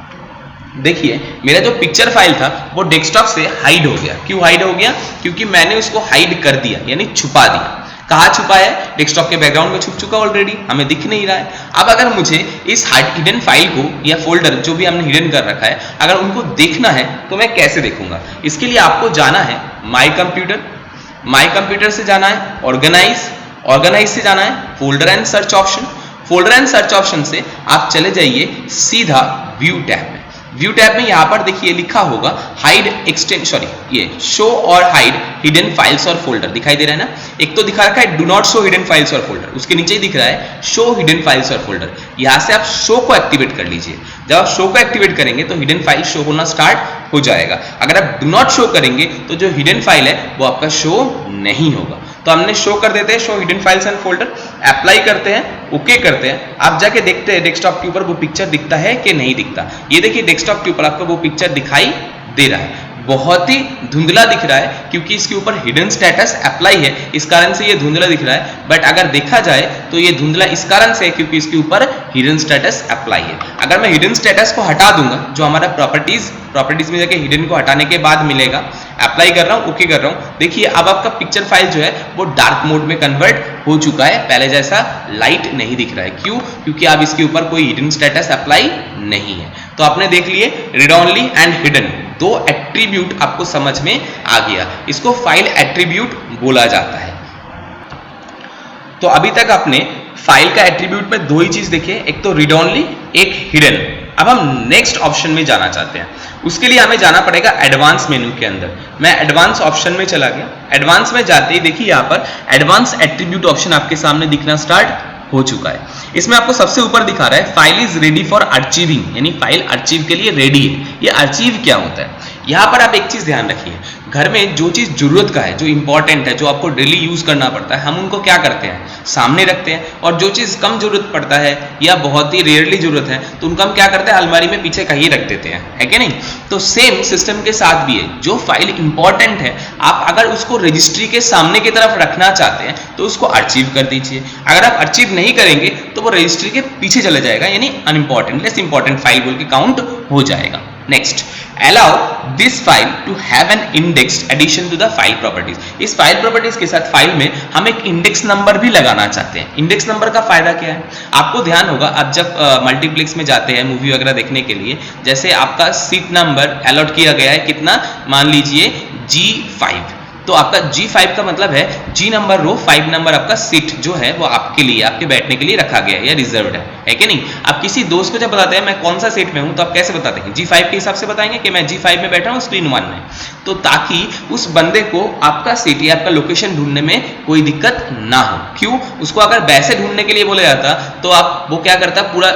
देखिए मेरा जो पिक्चर फाइल था वो डेस्कटॉप से हाइड हो गया। क्यों हाइड हो गया, क्योंकि मैंने उसको हाइड कर दिया, यानी छुपा दिया। कहाँ छुपा है, डेस्कटॉप के बैकग्राउंड में छुप चुका ऑलरेडी, हमें दिख नहीं रहा है। अब अगर मुझे इस हिडन फाइल को या फोल्डर जो भी हमने हिडन कर रखा है, अगर उनको देखना है तो मैं कैसे देखूंगा। इसके लिए आपको जाना है माई कंप्यूटर, माई कंप्यूटर से जाना है ऑर्गेनाइज, ऑर्गेनाइज से जाना है folder and search option, folder and search option से आप चले जाइए सीधा व्यू टैब में। व्यू टैब में यहाँ पर देखिए लिखा होगा हाइड एक्सटेंड, सॉरी ये शो और हाइड हिडन फाइल्स और फोल्डर दिखाई दे रहा है ना। एक तो दिखा रखा है do not show hidden files और फोल्डर, उसके नीचे ही दिख रहा है शो हिडन फाइल्स और फोल्डर। यहाँ से आप शो को एक्टिवेट कर लीजिए। जब आप शो को एक्टिवेट करेंगे तो हिडन फाइल शो होना स्टार्ट हो जाएगा। अगर आप डू नॉट शो करेंगे तो जो हिडन फाइल है वो आपका शो नहीं होगा। तो हमने शो कर देते हैं, show hidden files and folder, apply करते हैं, ओके करते हैं। आप जाके देखते हैं डेस्कटॉप के ऊपर वो पिक्चर दिखता है कि नहीं दिखता। ये देखिए डेस्कटॉप के ऊपर आपको वो पिक्चर दिखाई दे रहा है, बहुत ही धुंधला दिख रहा है क्योंकि इसके ऊपर हिडन स्टेटस अप्लाई है, इस कारण से ये धुंधला दिख रहा है। बट अगर देखा जाए तो ये धुंधला इस कारण से है क्योंकि इसके ऊपर हिडन स्टेटस अप्लाई है। अगर मैं हिडन स्टेटस को हटा दूंगा, जो हमारा प्रॉपर्टीज में जाके हिडन को हटाने के बाद मिलेगा, अप्लाई कर रहा हूँ, ओके कर रहा हूँ, देखिए अब आपका पिक्चर फाइल जो है वो डार्क मोड में कन्वर्ट हो चुका है, पहले जैसा लाइट नहीं दिख रहा है। क्यों, क्योंकि अब इसके ऊपर कोई हिडन स्टेटस अप्लाई नहीं है। तो आपने देख लिए रीड ओनली एंड हिडन, दो एट्रीब्यूट आपको समझ में आ गया। इसको फाइल एट्रीब्यूट बोला जाता है। तो अभी तक आपने फाइल का एट्रीब्यूट में दो ही चीज देखे, एक तो रीड ओनली, एक हिडन। अब हम नेक्स्ट ऑप्शन में जाना चाहते हैं, उसके लिए हमें जाना पड़ेगा एडवांस मेनू के अंदर। मैं एडवांस ऑप्शन में चला गया। एडवांस में जाते ही देखिए यहाँ पर एडवांस एट्रीब्यूट ऑप्शन आपके सामने दिखना स्टार्ट हो चुका है। इसमें आपको सबसे ऊपर दिखा रहा है फाइल इज रेडी फॉर अर्चिविंग, यानी फाइल अर्चिव के लिए रेडी है। ये अर्चिव क्या होता है, यहाँ पर आप एक चीज ध्यान रखिए, घर में जो चीज जरूरत का है, जो इंपॉर्टेंट है, जो आपको डेली यूज करना पड़ता है, हम उनको क्या करते हैं, सामने रखते हैं। और जो चीज कम जरूरत पड़ता है या बहुत ही रेयरली जरूरत है तो उनको हम क्या करते हैं, अलमारी में पीछे कहीं रख देते हैं, है कि नहीं। तो सेम सिस्टम के साथ भी है, जो फाइल इंपॉर्टेंट है आप अगर उसको रजिस्ट्री के सामने की तरफ रखना चाहते हैं तो उसको अर्चीव कर दीजिए। अगर आप अर्चीव नहीं करेंगे तो वो रजिस्ट्री के पीछे चला जाएगा, यानी अनइंपॉर्टेंट, लेस इंपॉर्टेंट फाइल बोल के काउंट हो जाएगा। Next, allow this file to have an indexed addition to the file properties. इस फाइल प्रॉपर्टीज के साथ फाइल में हम एक इंडेक्स नंबर भी लगाना चाहते हैं। इंडेक्स नंबर का फायदा क्या है, आपको ध्यान होगा आप जब मल्टीप्लेक्स में जाते हैं मूवी वगैरह देखने के लिए, जैसे आपका सीट नंबर अलॉट किया गया है कितना, मान लीजिए G5, तो आपका G5 का मतलब है G नंबर रो 5 नंबर आपका सीट जो है वो आपके लिए, आपके बैठने के लिए रखा गया है या रिजर्व्ड है कि नहीं। आप किसी दोस्त को जब बताते हैं मैं कौन सा सीट में हूं तो आप कैसे बताते हैं? G5 के हिसाब से बताएंगे कि मैं G5 में बैठा हूं स्क्रीन 1 में, तो ताकि उस बंदे को आपका सीट या आपका लोकेशन ढूंढने में कोई दिक्कत ना हो। क्यों? उसको अगर वैसे ढूंढने के लिए बोला जाता तो आप वो क्या करता, पूरा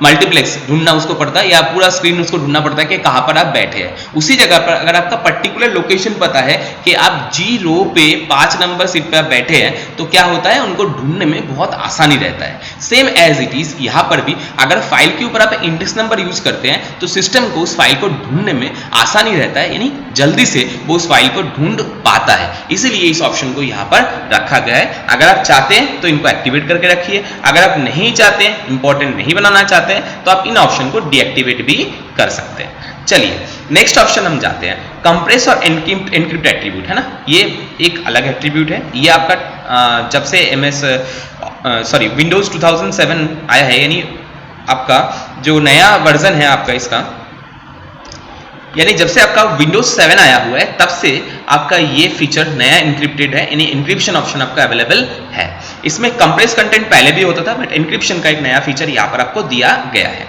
मल्टीप्लेक्स ढूंढना उसको पड़ता है या पूरा स्क्रीन उसको ढूंढना पड़ता है कि कहां पर आप बैठे हैं। उसी जगह पर अगर आपका पर्टिकुलर लोकेशन पता है कि आप जी रो पे 5 नंबर सीट पे आप बैठे हैं तो क्या होता है, उनको ढूंढने में बहुत आसानी रहता है। सेम एज इट इज यहां पर भी अगर फाइल के ऊपर आप इंडेक्स नंबर यूज करते हैं तो सिस्टम को उस फाइल को ढूंढने में आसानी रहता है, यानी जल्दी से वो उस फाइल को ढूंढ पाता है। इसीलिए इस ऑप्शन को यहां पर रखा गया है। अगर आप चाहते हैं तो इनको एक्टिवेट करके रखिए, अगर आप नहीं चाहते हैं, इंपॉर्टेंट नहीं बनाना चाहते हैं, तो आप इन ऑप्शन को डीएक्टिवेट भी कर सकते हैं। चलिए नेक्स्ट ऑप्शन हम जाते हैं, कंप्रेस और एनक्रिप्ट एट्रीब्यूट है ना, ये एक अलग एट्रीब्यूट है। ये आपका जब से विंडोज 2007 आया है, यानी आपका जो नया वर्जन है आपका इसका, यानी जब से आपका विंडोज 7 आया हुआ है तब से आपका ये फीचर नया इंक्रिप्टेड है, यानी इंक्रिप्शन ऑप्शन आपका अवेलेबल है। इसमें कंप्रेस कंटेंट पहले भी होता था, बट इंक्रिप्शन का एक नया फीचर यहाँ पर आपको दिया गया है।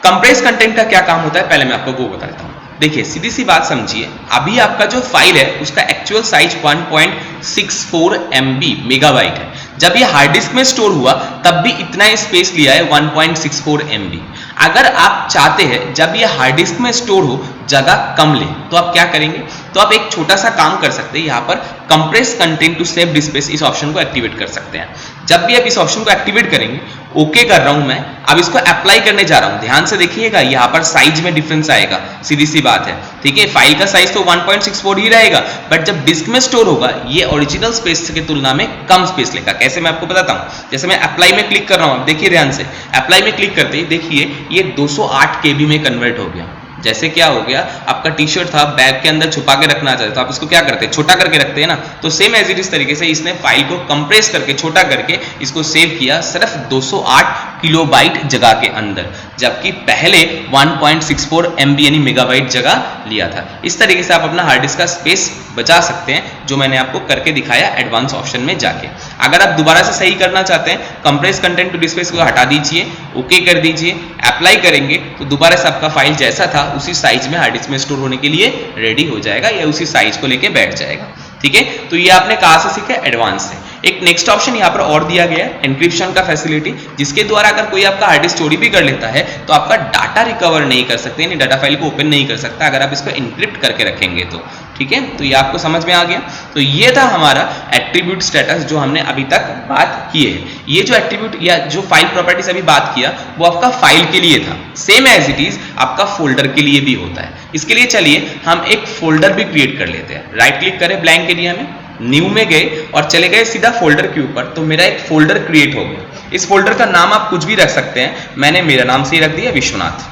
कंप्रेस कंटेंट का क्या काम होता है पहले मैं आपको वो बता देता हूँ। देखिए सीधी सी बात समझिए, अभी आपका जो फाइल है उसका एक्चुअल साइज 1.64 MB मेगाबाइट है। जब ये हार्ड डिस्क में स्टोर हुआ तब भी इतना स्पेस लिया है 1.64 MB। अगर आप चाहते हैं जब ये हार्ड डिस्क में स्टोर हो जगह कम ले तो आप क्या करेंगे, तो आप एक छोटा सा काम कर सकते हैं, यहाँ पर compress content to save space इस ऑप्शन को एक्टिवेट कर सकते हैं। जब भी आप इस ऑप्शन को एक्टिवेट करेंगे, ओके कर रहा हूं मैं, अब इसको अप्लाई करने जा रहा हूं, ध्यान से देखिएगा यहाँ पर साइज में डिफरेंस आएगा, सीधी सी बात है, ठीक है। फाइल का साइज तो 1.64 ही रहेगा, बट जब डिस्क में स्टोर होगा ये ओरिजिनल स्पेस की तुलना में कम स्पेस लेगा। कैसे मैं आपको बताता हूं, जैसे मैं अप्लाई में क्लिक कर रहा हूं, देखिए ध्यान से, अप्लाई में क्लिक करते ही देखिए ये 208 KB में कन्वर्ट हो गया। जैसे क्या हो गया, आपका टी शर्ट था बैग के अंदर छुपा के रखना चाहते तो आप इसको क्या करते हैं, छोटा करके रखते हैं ना, तो सेम एज इट इस तरीके से इसने फाइल को कंप्रेस करके छोटा करके इसको सेव किया सिर्फ 208 किलोबाइट जगह के अंदर, जबकि पहले 1.64 MB यानी मेगाबाइट जगह लिया था। इस तरीके से आप अपना हार्ड डिस्क का स्पेस बचा सकते हैं, जो मैंने आपको करके दिखाया एडवांस ऑप्शन में जाके। अगर आप दोबारा से सही करना चाहते हैं, कंप्रेस कंटेंट टू स्पेस को हटा दीजिए, ओके कर दीजिए, अप्लाई करेंगे तो दोबारा से आपका फाइल जैसा था उसी साइज में हार्ड डिस्क में स्टोर होने के लिए रेडी हो जाएगा या उसी साइज को लेके बैठ जाएगा, ठीक है। तो ये आपने कहां से सीखा, एडवांस से। एक नेक्स्ट ऑप्शन यहाँ पर और दिया गया है, एन्क्रिप्शन का फैसिलिटी, जिसके द्वारा अगर कोई आपका हार्ड डिस्क चोरी भी कर लेता है तो आपका डाटा रिकवर नहीं कर सकते, यानी डाटा फाइल को ओपन नहीं कर सकता अगर आप इसको एन्क्रिप्ट करके रखेंगे तो, ठीक है। तो ये आपको समझ में आ गया। तो ये था हमारा एट्रीब्यूट स्टेटस जो हमने अभी तक बात की है। ये जो एट्रीब्यूट या जो फाइल प्रॉपर्टीज अभी बात किया वो आपका फाइल के लिए था, सेम एज इट इज आपका फोल्डर के लिए भी होता है। इसके लिए चलिए हम एक फोल्डर भी क्रिएट कर लेते हैं। राइट क्लिक करें ब्लैंक एरिया में, न्यू में गए और चले गए सीधा फोल्डर के ऊपर, तो मेरा एक फोल्डर क्रिएट हो गया। इस फोल्डर का नाम आप कुछ भी रख सकते हैं, मैंने मेरा नाम से ही रख दिया विश्वनाथ।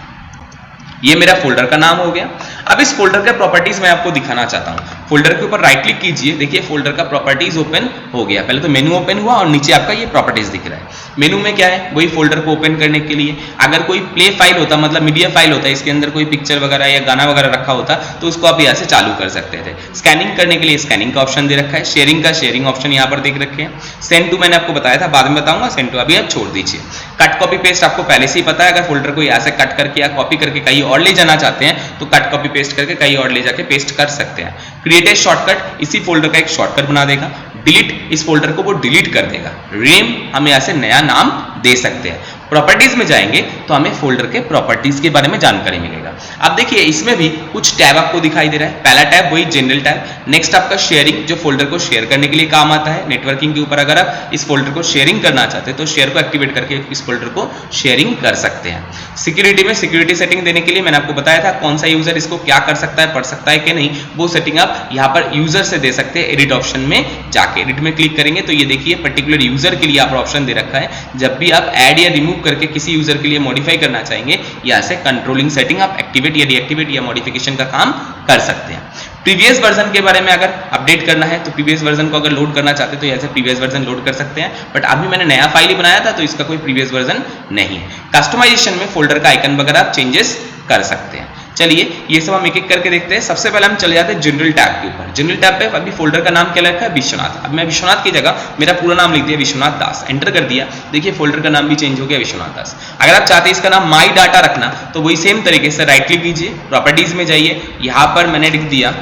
ये मेरा फोल्डर का नाम हो गया। अब इस फोल्डर के प्रॉपर्टीज मैं आपको दिखाना चाहता हूं। फोल्डर के ऊपर राइट क्लिक कीजिए, देखिए फोल्डर का प्रॉपर्टीज ओपन हो गया। पहले तो मेनू ओपन हुआ और नीचे आपका ये प्रॉपर्टीज दिख रहा है। मेनू में क्या है, वही फोल्डर को ओपन करने के लिए अगर कोई प्ले फाइल होता, मतलब मीडिया फाइल होता है, इसके अंदर कोई पिक्चर वगैरह या गाना वगैरह रखा होता तो उसको आप यहाँ से चालू कर सकते थे। स्कैनिंग करने के लिए स्कैनिंग का ऑप्शन दे रखा है, शेयरिंग का शेयरिंग ऑप्शन यहाँ पर देख रखे हैं। सेंड टू मैंने आपको बताया था, बाद में बताऊंगा, सेंड टू अभी आप छोड़ दीजिए। कट कॉपी पेस्ट आपको पहले से ही पता है, अगर फोल्डर को यहाँ से कट करके या कॉपी करके कहीं और ले जाना चाहते हैं तो कट कॉपी पेस्ट करके कहीं और ले जाके पेस्ट कर सकते हैं। क्रिएट ए शॉर्टकट इसी फोल्डर का एक शॉर्टकट बना देगा। डिलीट इस फोल्डर को वो डिलीट कर देगा। रीनेम हम यहाँ से नया नाम दे सकते हैं। प्रॉपर्टीज में जाएंगे तो हमें फोल्डर के प्रॉपर्टीज के बारे में जानकारी मिलेगा। अब देखिए इसमें भी कुछ टैब आपको दिखाई दे रहा है। पहला टैब वही जनरल टैब, नेक्स्ट आपका शेयरिंग जो फोल्डर को शेयर करने के लिए काम आता है। नेटवर्किंग के ऊपर अगर आप इस फोल्डर को शेयरिंग करना चाहते हैं तो शेयर को एक्टिवेट करके इस फोल्डर को शेयरिंग कर सकते हैं। सिक्योरिटी में सिक्योरिटी सेटिंग देने के लिए मैंने आपको बताया था कौन सा यूजर इसको क्या कर सकता है, पढ़ सकता है कि नहीं, वो सेटिंग आप यहाँ पर यूजर से दे सकते हैं। एडिट ऑप्शन में जाके एडिट में क्लिक करेंगे तो ये देखिए पर्टिकुलर यूजर के लिए यहाँ पर ऑप्शन दे रखा है। जब भी आप ऐड या रिमूव करके किसी यूजर के लिए मॉडिफाई करना चाहेंगे, यहाँ से कंट्रोलिंग सेटिंग आप एक्टिवेट या डीएक्टिवेट या मॉडिफिकेशन का काम कर सकते हैं। प्रीवियस वर्जन के बारे में अगर अपडेट करना है तो प्रीवियस वर्जन को अगर लोड करना चाहते हैं तो यहाँ से प्रीवियस वर्जन लोड कर सकते हैं, बट अभी मैंने नया फाइल ही बनाया था तो इसका कोई प्रीवियस वर्जन नहीं है। कस्टमाइजेशन में फोल्डर का आइकन वगैरह आप चेंजेस कर सकते हैं। चलिए ये सब हम एक एक करके देखते हैं। सबसे पहले हम चले जाते हैं जनरल टैब के ऊपर। जनरल टैब पे अभी फोल्डर का नाम क्या रखा है, विश्वनाथ। अब मैं विश्वनाथ की जगह मेरा पूरा नाम लिख दिया विश्वनाथ दास, एंटर कर दिया। देखिए फोल्डर का नाम भी चेंज हो गया विश्वनाथ दास। अगर आप चाहते हैं इसका नाम माई डाटा रखना तो वही सेम तरीके से राइट क्लिक कीजिए, प्रॉपर्टीज में जाइए, यहां पर मैंने लिख दिया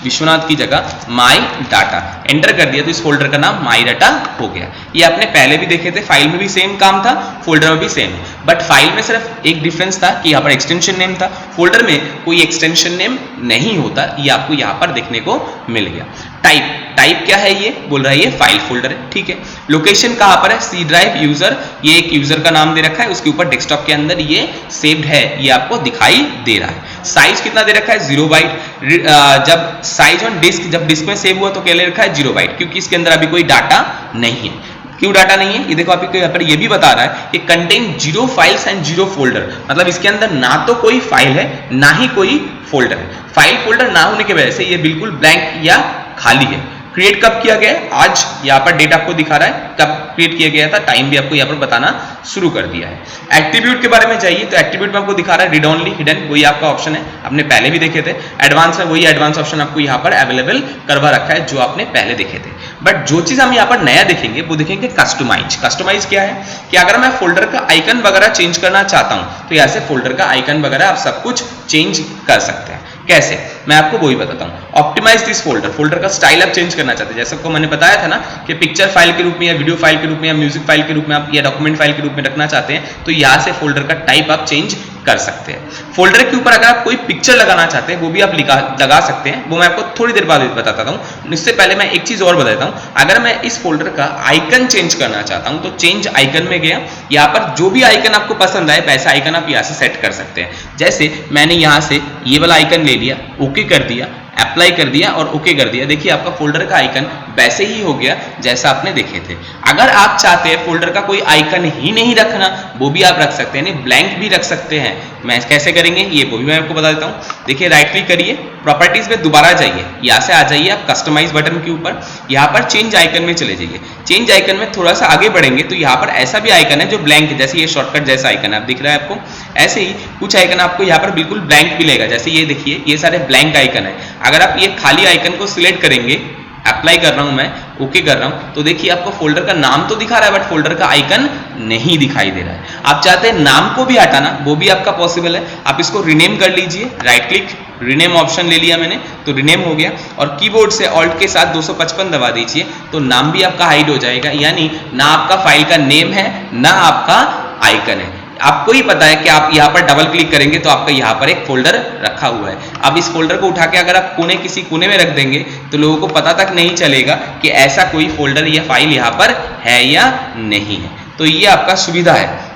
विश्वनाथ की जगह माई डाटा, एंटर कर दिया तो इस फोल्डर का नाम माई डाटा हो गया। ये आपने पहले भी देखे थे, फाइल में भी सेम काम था, फोल्डर में भी सेम है, बट फाइल में सिर्फ एक डिफरेंस था कि यहाँ पर एक्सटेंशन नेम था, फोल्डर में कोई एक्सटेंशन नेम नहीं होता। ये आपको यहाँ पर देखने को मिल गया। टाइप क्या है, ये बोल रहा है ये फाइल फोल्डर है, ठीक है। लोकेशन कहाँ पर है, सी ड्राइव यूजर, ये एक यूजर का नाम दे रखा है, उसके ऊपर डेस्कटॉप के अंदर ये सेव्ड है, ये आपको दिखाई दे रहा है। साइज कितना दे रखा है, 0 बाइट। जब साइज ऑन डिस्क, जब डिस्क में सेव हुआ तो क्या ले रखा है, 0 बाइट, क्योंकि इसके अंदर अभी कोई डाटा नहीं है। क्यों डाटा नहीं है, ये देखो आपको यहाँ पर ये भी बता रहा है कि कंटेन 0 फाइल्स एंड 0 फोल्डर, मतलब इसके अंदर ना तो कोई फाइल है ना ही कोई फोल्डर है। फाइल फोल्डर ना होने की वजह से ये बिल्कुल ब्लैंक या खाली है। क्रिएट कब किया गया है, आज यहाँ पर डेट आपको दिखा रहा है कब क्रिएट किया गया था, टाइम भी आपको यहाँ पर बताना शुरू कर दिया है। एट्रीब्यूट के बारे में चाहिए तो एट्रीब्यूट में आपको दिखा रहा है रीड ओनली, हिडन, वही आपका ऑप्शन है, आपने पहले भी देखे थे। एडवांस में वही एडवांस ऑप्शन आपको यहाँ पर अवेलेबल करवा रखा है जो आपने पहले देखे थे। बट जो चीज हम यहाँ पर नया देखेंगे वो देखेंगे कस्टमाइज। कस्टमाइज क्या है कि अगर मैं फोल्डर का आइकन वगैरह चेंज करना चाहता हूं तो यहाँ से फोल्डर का आइकन वगैरह आप सब कुछ चेंज कर सकते हैं। कैसे, मैं आपको वही बताता हूं। ऑप्टिमाइज दिस फोल्डर, फोल्डर का स्टाइल आप चेंज करना चाहते हैं, जैसे आपको मैंने बताया था ना कि पिक्चर फाइल के रूप में या वीडियो फाइल के रूप में या म्यूजिक फाइल के रूप में आप या डॉक्यूमेंट फाइल के रूप में रखना चाहते हैं तो यहां से फोल्डर का टाइप आप चेंज कर सकते हैं। फोल्डर के ऊपर अगर आप कोई पिक्चर लगाना चाहते हैं वो भी आप लगा सकते हैं, वो मैं आपको थोड़ी देर बाद बताता हूं। इससे पहले मैं एक चीज और बता देता हूं। अगर मैं इस फोल्डर का आइकन चेंज करना चाहता हूं तो चेंज आइकन में गया, यहाँ पर जो भी आइकन आपको पसंद आए वैसा आइकन आप यहाँ से सेट कर सकते हैं। जैसे मैंने यहाँ से ये वाला आइकन ले लिया, ओके कर दिया, अप्लाई कर दिया और ओके कर दिया। देखिए आपका फोल्डर का आइकन वैसे ही हो गया जैसा आपने देखे थे। अगर आप चाहते हैं फोल्डर का कोई आइकन ही नहीं रखना वो भी आप रख सकते हैं, यानी ब्लैंक भी रख सकते हैं। मैं कैसे करेंगे ये वो भी मैं आपको बता देता हूं। देखिए राइट क्लिक करिए, प्रॉपर्टीज में दोबारा जाइए, यहाँ से आ जाइए आप कस्टमाइज बटन के ऊपर, यहाँ पर चेंज आइकन में चले जाइए। चेंज आइकन में थोड़ा सा आगे बढ़ेंगे तो यहाँ पर ऐसा भी आइकन है जो ब्लैंक है, जैसे ये शॉर्टकट जैसा आइकन है, आप दिख रहा है आपको। ऐसे ही कुछ आइकन आपको यहाँ पर बिल्कुल ब्लैंक मिलेगा, जैसे ये देखिए ये सारे ब्लैंक आइकन है। अगर आप ये खाली आइकन को सिलेक्ट करेंगे, अप्लाई कर रहा हूं मैं, ओके कर रहा हूं, तो देखिए आपको फोल्डर का नाम तो दिखा रहा है बट फोल्डर का आइकन नहीं दिखाई दे रहा है। आप चाहते हैं नाम को भी हटाना, वो भी आपका पॉसिबल है। आप इसको रीनेम कर लीजिए, राइट क्लिक, रीनेम ऑप्शन ले लिया मैंने तो रीनेम हो गया, और कीबोर्ड से ऑल्ट के साथ 255 दबा दीजिए तो नाम भी आपका हाइड हो जाएगा, यानी ना आपका फाइल का नेम है ना आपका आइकन है। आपको ही पता है कि आप यहाँ पर डबल क्लिक करेंगे तो आपका यहाँ पर एक फोल्डर रखा हुआ है। अब इस फोल्डर को उठा के अगर आप किसी कोने में रख देंगे तो लोगों को पता तक नहीं चलेगा कि ऐसा कोई फोल्डर या फाइल यहाँ पर है या नहीं है। तो ये आपका सुविधा है।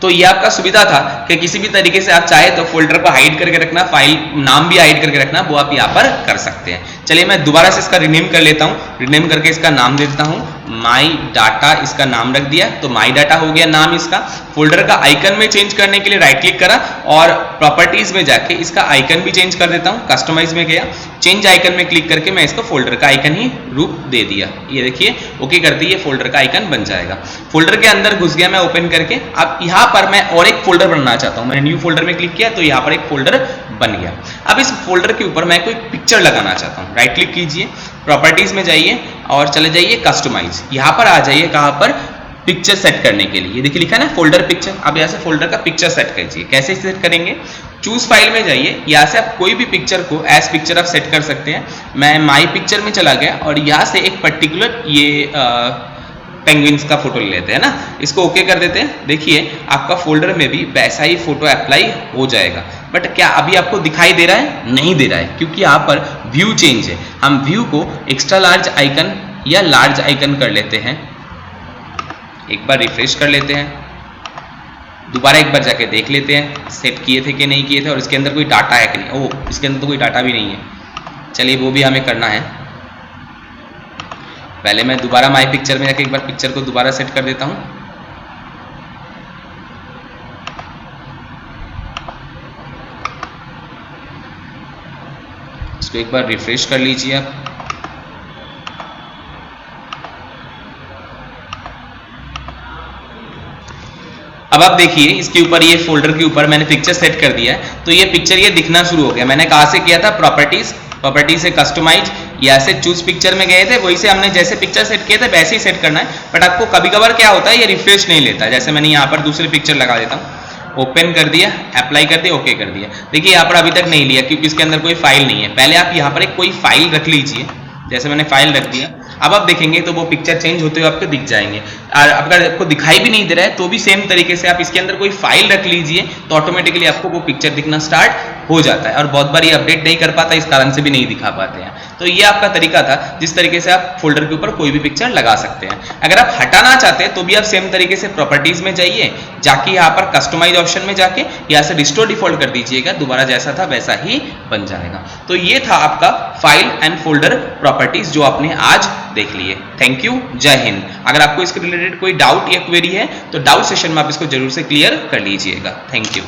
तो ये आपका सुविधा था कि किसी भी तरीके से आप चाहे तो फोल्डर को हाइड करके रखना, फाइल नाम भी हाइड करके रखना, वो आप यहाँ पर कर सकते हैं। चलिए मैं दोबारा से इसका रीनेम कर लेता हूँ, रीनेम करके इसका नाम दे देता हूँ माई डाटा, इसका नाम रख दिया तो माई डाटा हो गया नाम इसका। फोल्डर का आइकन में चेंज करने के लिए राइट क्लिक करा और प्रॉपर्टीज में जाके इसका आइकन भी चेंज कर देता हूँ, कस्टमाइज में गया, चेंज आइकन में क्लिक करके मैं इसको फोल्डर का आइकन ही रूप दे दिया। ये देखिए ओके कर दिए, फोल्डर का आइकन बन जाएगा। फोल्डर के अंदर घुस गया मैं ओपन करके। अब यहाँ पर मैं और एक फोल्डर बनाना चाहता हूँ, मैंने न्यू फोल्डर में क्लिक किया तो यहाँ पर एक फोल्डर बन गया। अब इस फोल्डर के ऊपर मैं कोई पिक्चर लगाना चाहता हूँ, राइट क्लिक कीजिए, प्रॉपर्टीज में जाइए और चले जाइए कस्टमाइज, यहाँ पर आ जाइए कहाँ पर, पिक्चर सेट करने के लिए। ये देखिए लिखा है ना फोल्डर पिक्चर, अब यहाँ से फोल्डर का पिक्चर सेट कीजिए। कैसे सेट करेंगे, चूज फाइल में जाइए, यहाँ से आप कोई भी पिक्चर को एज पिक्चर आप सेट कर सकते हैं। मैं माई पिक्चर में चला गया और यहाँ से एक पर्टिकुलर ये पेंगुइन्स का फोटो ले लेते हैं ना, इसको ओके कर देते हैं। देखिए आपका फोल्डर में भी वैसा ही फोटो अप्लाई हो जाएगा। बट क्या अभी आपको दिखाई दे रहा है, नहीं दे रहा है, क्योंकि यहाँ पर व्यू चेंज है। हम व्यू को एक्स्ट्रा लार्ज आइकन या लार्ज आइकन कर लेते हैं, एक बार रिफ्रेश कर लेते हैं, दोबारा एक बार जाके देख लेते हैं सेट किए थे कि नहीं किए थे और इसके अंदर कोई डाटा है कि नहीं। ओह, इसके अंदर तो कोई डाटा भी नहीं है। चलिए वो भी हमें करना है। पहले मैं दोबारा माई पिक्चर में जाके एक बार पिक्चर को दोबारा सेट कर देता हूं। इसको एक बार रिफ्रेश कर लीजिए आप। अब आप देखिए इसके ऊपर, ये फोल्डर के ऊपर मैंने पिक्चर सेट कर दिया है, तो ये पिक्चर ये दिखना शुरू हो गया। मैंने कहाँ से किया था, प्रॉपर्टी से कस्टमाइज या से चूज पिक्चर में गए थे, वही से हमने जैसे पिक्चर सेट किए थे वैसे ही सेट करना है। बट आपको कभी कभार क्या होता है, ये रिफ्रेश नहीं लेता। जैसे मैंने यहाँ पर दूसरी पिक्चर लगा देता हूँ, ओपन कर दिया, अप्लाई कर दिया, ओके कर दिया। देखिए यहाँ पर अभी तक नहीं लिया क्योंकि इसके अंदर कोई फाइल नहीं है। पहले आप यहाँ पर एक कोई फाइल रख लीजिए, जैसे मैंने फाइल रख दिया। अब आप देखेंगे तो वो पिक्चर चेंज होते हुए आपको दिख जाएंगे। और अगर आपको दिखाई भी नहीं दे रहा है तो भी सेम तरीके से आप इसके अंदर कोई फाइल रख लीजिए तो ऑटोमेटिकली आपको वो पिक्चर दिखना स्टार्ट हो जाता है। और बहुत बार ये अपडेट नहीं कर पाता, इस कारण से भी नहीं दिखा पाते हैं। तो ये आपका तरीका था जिस तरीके से आप फोल्डर के ऊपर कोई भी पिक्चर लगा सकते हैं। अगर आप हटाना चाहते हैं तो भी आप सेम तरीके से प्रॉपर्टीज में जाइए, जाके यहाँ पर कस्टमाइज ऑप्शन में जाके यहाँ से रिस्टोर डिफॉल्ट कर दीजिएगा, दोबारा जैसा था वैसा ही बन जाएगा। तो ये था आपका फाइल एंड फोल्डर प्रॉपर्टीज जो आपने आज देख लिए। थैंक यू, जय हिंद। अगर आपको इसके रिलेटेड कोई डाउट या क्वेरी है तो डाउट सेशन में आप इसको जरूर से क्लियर कर लीजिएगा। Thank you.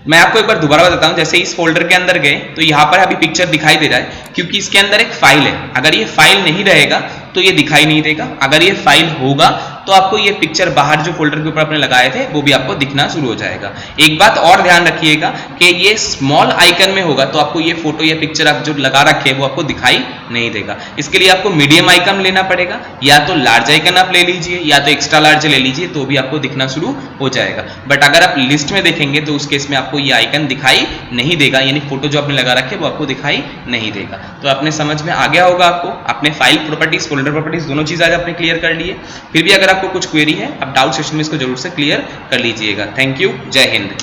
मैं आपको एक बार दोबारा बताता हूं, जैसे इस फोल्डर के अंदर गए तो यहाँ पर अभी पिक्चर दिखाई दे रहा है क्योंकि इसके अंदर एक फाइल है। अगर ये फाइल नहीं रहेगा तो ये दिखाई नहीं देगा। अगर ये फाइल होगा तो आपको ये पिक्चर बाहर जो फोल्डर के ऊपर आपने लगाए थे वो भी आपको दिखना शुरू हो जाएगा। एक बात और ध्यान रखिएगा कि ये स्मॉल आइकन में होगा तो आपको ये फोटो या पिक्चर आप जो लगा रखे हैं वो आपको दिखाई नहीं देगा। इसके लिए आपको मीडियम आइकन लेना पड़ेगा, या तो लार्ज आइकन आप ले लीजिए या तो एक्स्ट्रा लार्ज ले लीजिए, तो भी आपको दिखना शुरू हो जाएगा। बट अगर आप लिस्ट में देखेंगे तो उस केस में आपको ये आइकन दिखाई नहीं देगा, यानी फोटो जो आपने लगा रखे वो आपको दिखाई नहीं देगा। तो आपने समझ में आ गया होगा आपको। आपने फाइल प्रॉपर्टीज, फोल्डर प्रॉपर्टीज दोनों चीज आज आपने क्लियर कर लिए। फिर भी अगर आपको कुछ क्वेरी है आप डाउट सेशन में इसको जरूर से क्लियर कर लीजिएगा। थैंक यू, जय हिंद।